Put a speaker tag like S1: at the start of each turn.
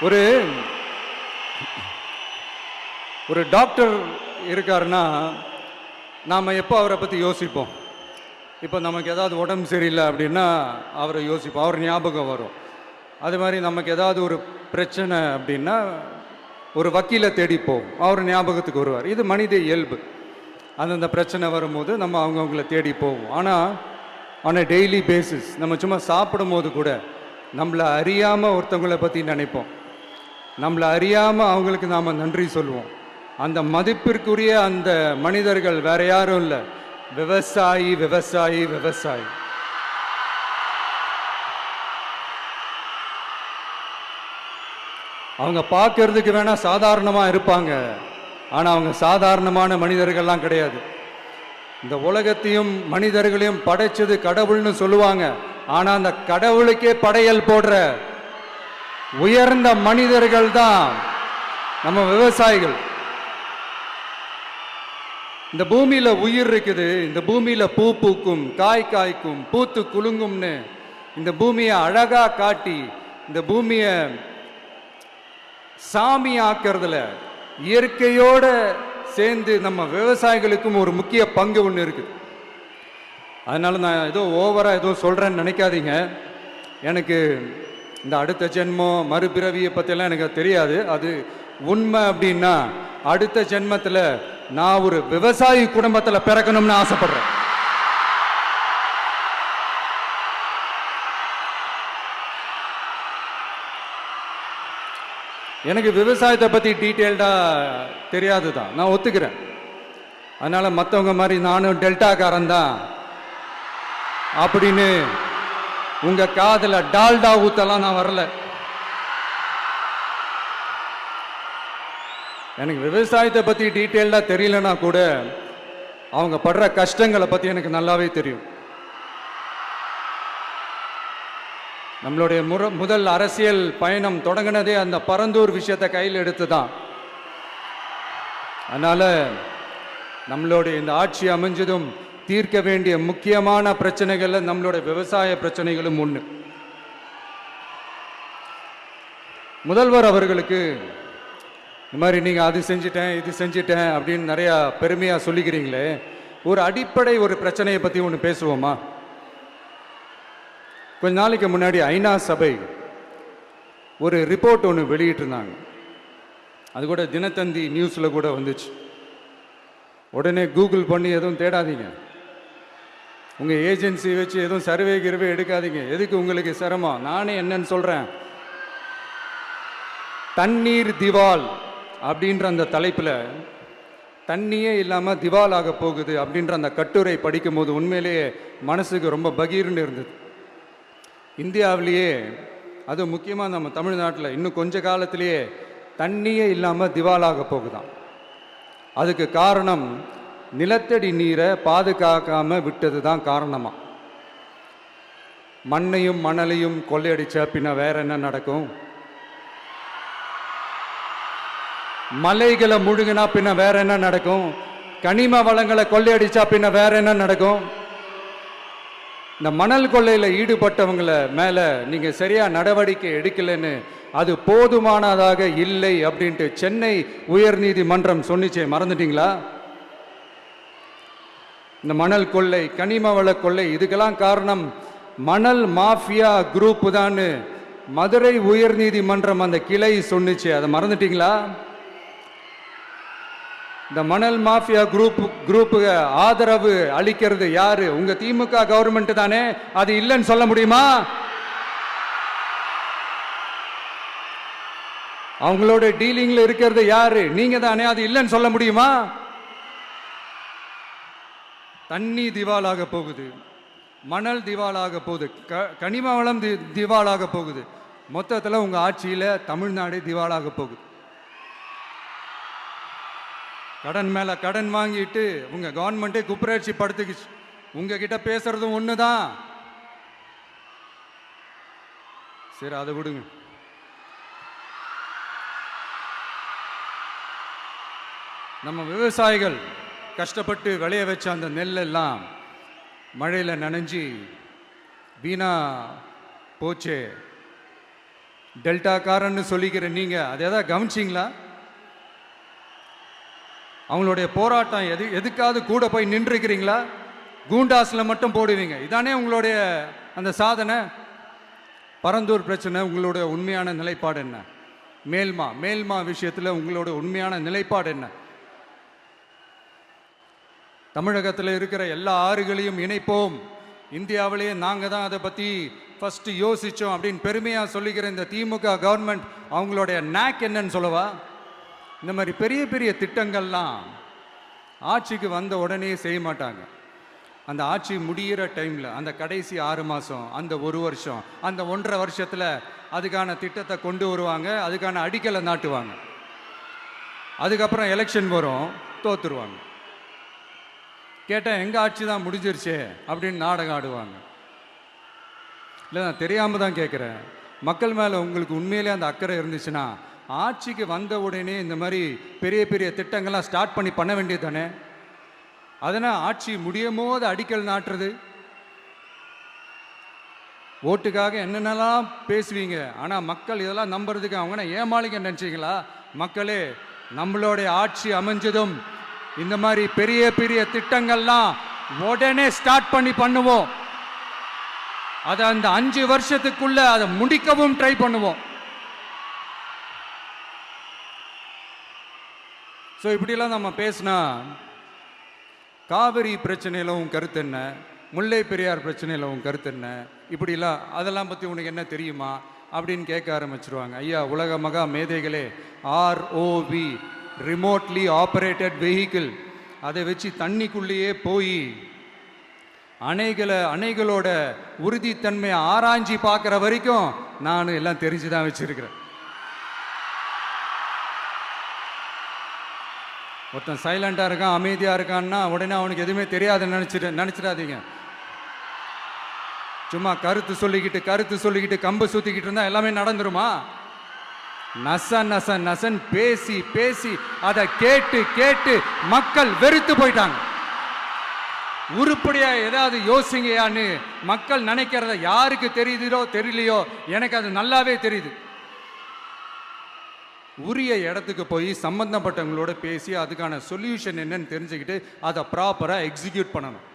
S1: ஒரு ஒரு டாக்டர் இருக்காருன்னா நாம் எப்போ அவரை பற்றி யோசிப்போம்? இப்போ நமக்கு ஏதாவது உடம்பு சரியில்லை அப்படின்னா அவரை யோசிப்போம், அவர் ஞாபகம் வரும். அது மாதிரி நமக்கு ஏதாவது ஒரு பிரச்சனை அப்படின்னா ஒரு வக்கீலை தேடிப்போம், அவர் ஞாபகத்துக்கு வருவார். இது மனித இயல்பு. அந்தந்த பிரச்சனை வரும்போது நம்ம அவங்கவுங்கள தேடி போவோம். ஆனால் ஆன் அ டெய்லி பேசிஸ் நம்ம சும்மா சாப்பிடும் போது கூட நம்மளை அறியாமல் ஒருத்தவங்களை பற்றி நினைப்போம், நம்மளை அறியாமல் அவங்களுக்கு நாம் நன்றி சொல்லுவோம். அந்த மதிப்பிற்குரிய அந்த மனிதர்கள் வேற யாரும் இல்லை, விவசாயி விவசாயி விவசாயி. அவங்க பார்க்கறதுக்கு வேணா சாதாரணமாக இருப்பாங்க, ஆனால் அவங்க சாதாரணமான மனிதர்கள்லாம் கிடையாது. இந்த உலகத்தையும் மனிதர்களையும் படைச்சது கடவுள்னு சொல்லுவாங்க, ஆனால் அந்த கடவுளுக்கே படையல் போடுற உயர்ந்த மனிதர்கள் தான் நம்ம விவசாயிகள். இந்த பூமியில உயிர் இருக்குது, இந்த பூமியில பூ பூக்கும், காய் காய்க்கும், பூத்து குலுங்கும்னு இந்த பூமியை அழகா காட்டி இந்த பூமியை சாமி ஆக்கிறதுல இயற்கையோட சேர்ந்து நம்ம விவசாயிகளுக்கும் ஒரு முக்கிய பங்கு ஒன்று இருக்குது. அதனால நான் ஏதோ ஓவரா ஏதோ சொல்றேன்னு நினைக்காதீங்க. எனக்கு இந்த அடுத்த ஜென்மம் மறுபிறவியை பற்றியெல்லாம் எனக்கு தெரியாது. அது உண்மை அப்படின்னா அடுத்த ஜென்மத்தில் நான் ஒரு விவசாயி குடும்பத்தில் பிறக்கணும்னு ஆசைப்படுறேன். எனக்கு விவசாயத்தை பற்றி டீட்டெயில்டாக தெரியாது தான், நான் ஒத்துக்கிறேன். அதனால் மற்றவங்க மாதிரி நானும் டெல்டாக்காரன் தான் அப்படின்னு உங்கள் காதில் டால்டா ஊத்தலாம் நான் வரல. எனக்கு விவசாயத்தை பற்றி டீட்டெயில்டாக தெரியலனா கூட அவங்க படுற கஷ்டங்களை பற்றி எனக்கு நல்லாவே தெரியும். நம்மளுடைய முதல் அரசியல் பயணம் தொடங்கினதே அந்த பரந்தூர் விஷயத்தை கையில் எடுத்து தான். அதனால் நம்மளுடைய இந்த ஆட்சி அமைஞ்சதும் தீர்க்க வேண்டிய முக்கியமான பிரச்சனைகளில் நம்மளுடைய விவசாய பிரச்சனைகளும் ஒன்று. முதல்வர் அவர்களுக்கு இந்த மாதிரி நீங்கள் அது செஞ்சிட்டேன் இது செஞ்சிட்டேன் அப்படின்னு நிறையா பெருமையாக சொல்லிக்கிறீங்களே, ஒரு அடிப்படை ஒரு பிரச்சனையை பற்றி ஒன்று பேசுவோமா? கொஞ்ச நாளைக்கு முன்னாடி ஐநா சபை ஒரு ரிப்போர்ட் ஒன்று வெளியிட்டிருந்தாங்க. அது கூட தினத்தந்தி நியூஸில் கூட வந்துச்சு. உடனே கூகுள் பண்ணி எதுவும் தேடாதீங்க, உங்கள் ஏஜென்சி வச்சு எதுவும் சர்வே கிர்வே எடுக்காதீங்க. எதுக்கு உங்களுக்கு சிரமம்? நானே என்னன்னு சொல்கிறேன். தண்ணீர் திவால் அப்படின்ற அந்த தலைப்பில் தண்ணியே இல்லாமல் திவால் ஆக போகுது அப்படின்ற அந்த கட்டுரை படிக்கும் போது உண்மையிலேயே மனசுக்கு ரொம்ப பகீர்னு இருந்தது. இந்தியாவிலேயே அது முக்கியமாக நம்ம தமிழ்நாட்டில் இன்னும் கொஞ்ச காலத்திலேயே தண்ணியே இல்லாமல் திவாலாக போகுதான். அதுக்கு காரணம் நிலத்தடி நீரை பாதுகாக்காமல் விட்டது தான் காரணமாக. மண்ணையும் மணலையும் கொள்ளையடிச்சா பின்ன வேற என்ன நடக்கும்? மலைகளை முழுகினா பின்ன வேற என்ன நடக்கும்? கனிம வளங்களை கொள்ளையடிச்சா பின்ன வேற என்ன நடக்கும்? இந்த மணல் கொள்ளையில் ஈடுபட்டவங்களை மேலே நீங்கள் சரியாக நடவடிக்கை எடுக்கலைன்னு அது போதுமானதாக இல்லை அப்படின்ட்டு சென்னை உயர்நீதிமன்றம் சொன்னிச்சே, மறந்துட்டீங்களா? இந்த மணல் கொள்ளை, கனிம வள கொள்ளை, இதுக்கெல்லாம் காரணம் மணல் மாஃபியா குரூப் தான் மதுரை உயர்நீதிமன்றம் அந்த கிளை சொன்னிச்சு, அதை மறந்துட்டீங்களா? இந்த மணல் மாஃபியா குரூப்புக்கு ஆதரவு அளிக்கிறது யாரு? உங்க திமுக கவர்மெண்ட் தானே. அது இல்லைன்னு சொல்ல முடியுமா? அவங்களோட டீலிங்ல இருக்கிறது யாரு? நீங்க தானே. அது இல்லைன்னு சொல்ல முடியுமா? தண்ணி திவாலாக போகுது, மணல் திவாலாக போகுது, கனிம வளம் திவாலாக போகுது. மொத்தத்தில் உங்க ஆட்சியில தமிழ்நாடு திவாலாக போகுது. கடன் மேல கடன் வாங்கிட்டு உங்க கவர்மெண்ட்டே குப்புரட்சி படுத்துக்குச்சு. உங்ககிட்ட பேசுறதும் ஒண்ணுதான். சரி, அதை விடுங்க. நம்ம விவசாயிகள் கஷ்டப்பட்டு விளைய வச்ச அந்த நெல்லெல்லாம் மழையில் நனைஞ்சி வீணா போச்சே. டெல்டாக்காரன்னு சொல்லிக்கிற நீங்க அதை ஏதாவது கவனிச்சிங்களா? அவங்களுடைய போராட்டம் எதுக்காவது கூட போய் நின்றுக்கிறீங்களா? கூண்டாஸில் மட்டும் போடுவீங்க. இதானே உங்களுடைய அந்த சாதனை. பரந்தூர் பிரச்சனை உங்களுடைய உண்மையான நிலைப்பாடு என்ன? மேல்மா விஷயத்தில் உங்களோட உண்மையான நிலைப்பாடு என்ன? தமிழகத்தில் இருக்கிற எல்லா ஆறுகளையும் இணைப்போம், இந்தியாவிலேயே நாங்கள் தான் அதை பற்றி ஃபஸ்ட்டு யோசித்தோம் அப்படின்னு பெருமையாக சொல்லிக்கிற இந்த திமுக கவர்மெண்ட் அவங்களுடைய நேக் என்னன்னு சொல்லவா? இந்த மாதிரி பெரிய பெரிய திட்டங்கள்லாம் ஆட்சிக்கு வந்த உடனே செய்ய மாட்டாங்க. அந்த ஆட்சி முடிகிற டைமில், அந்த கடைசி 6 மாதம், அந்த 1 வருஷம், அந்த 1.5 வருஷத்தில் அதுக்கான திட்டத்தை கொண்டு வருவாங்க, அதுக்கான அடிக்கலை நாட்டுவாங்க. அதுக்கப்புறம் எலெக்ஷன் வரும், தோத்துருவாங்க. கேட்டால் எங்கள் ஆட்சி தான் முடிஞ்சிருச்சே அப்படின்னு நாடகம் ஆடுவாங்க. இல்லை, நான் தெரியாமல் தான் கேட்குறேன். மக்கள் மேலே உங்களுக்கு உண்மையிலே அந்த அக்கறை இருந்துச்சுன்னா ஆட்சிக்கு வந்த உடனே இந்த மாதிரி பெரிய பெரிய திட்டங்கள்லாம் ஸ்டார்ட் பண்ண வேண்டியது தானே. அதனால் ஆட்சி முடியும் போது அடிக்கல் நாட்டுறது, ஓட்டுக்காக என்னென்னலாம் பேசுவீங்க. ஆனால் மக்கள் இதெல்லாம் நம்புறதுக்கு அவங்கன்னா ஏமாளிங்க நினச்சிங்களா? மக்களே, நம்மளுடைய ஆட்சி அமைஞ்சதும் இந்த மாதிரி பெரிய பெரிய திட்டங்கள்லாம் உடனே ஸ்டார்ட் பண்ணுவோம். அதை அந்த 5 வருஷத்துக்குள்ள அதை முடிக்கவும் ட்ரை பண்ணுவோம். ஸோ இப்படிலாம் நம்ம பேசினா, காவிரி பிரச்சனையில் உன் கருத்து என்ன, முல்லை பெரியார் பிரச்சனையில் உன் கருத்து என்ன, இப்படிலாம் அதெல்லாம் பற்றி உனக்கு என்ன தெரியுமா அப்படின்னு கேட்க ஆரம்பிச்சிருவாங்க. ஐயா, உலக மகா மேதைகளே, ROV, ரிமோட்லி ஆப்ரேட்டட் வெஹிக்கிள், அதை வச்சு தண்ணிக்குள்ளேயே போய் அணைகளோட உறுதித்தன்மையை ஆராய்ச்சி பார்க்குற வரைக்கும் நான் எல்லாம் தெரிஞ்சு தான் வச்சிருக்கிறேன். ஒருத்தன் சைலண்டாக இருக்கான், அமைதியாக இருக்கான்னா உடனே அவனுக்கு எதுவுமே தெரியாதுன்னு நினச்சிடாதீங்க. சும்மா கருத்து சொல்லிக்கிட்டு கம்பு சுற்றிக்கிட்டு இருந்தால் எல்லாமே நடந்துருமா? நசன் பேசி அதை கேட்டு மக்கள் வெறுத்து போயிட்டாங்க. உருப்படியா ஏதாவது யோசிங்கயான்னு மக்கள் நினைக்கிறத யாருக்கு தெரியுதோ தெரியலையோ, எனக்கு அது நல்லாவே தெரியுது. உரிய இடத்துக்கு போய் சம்பந்தப்பட்டவங்களோட பேசி அதுக்கான சொல்யூஷன் என்னன்னு தெரிஞ்சுக்கிட்டு அதை ப்ராப்பராக எக்ஸிக்யூட் பண்ணணும்.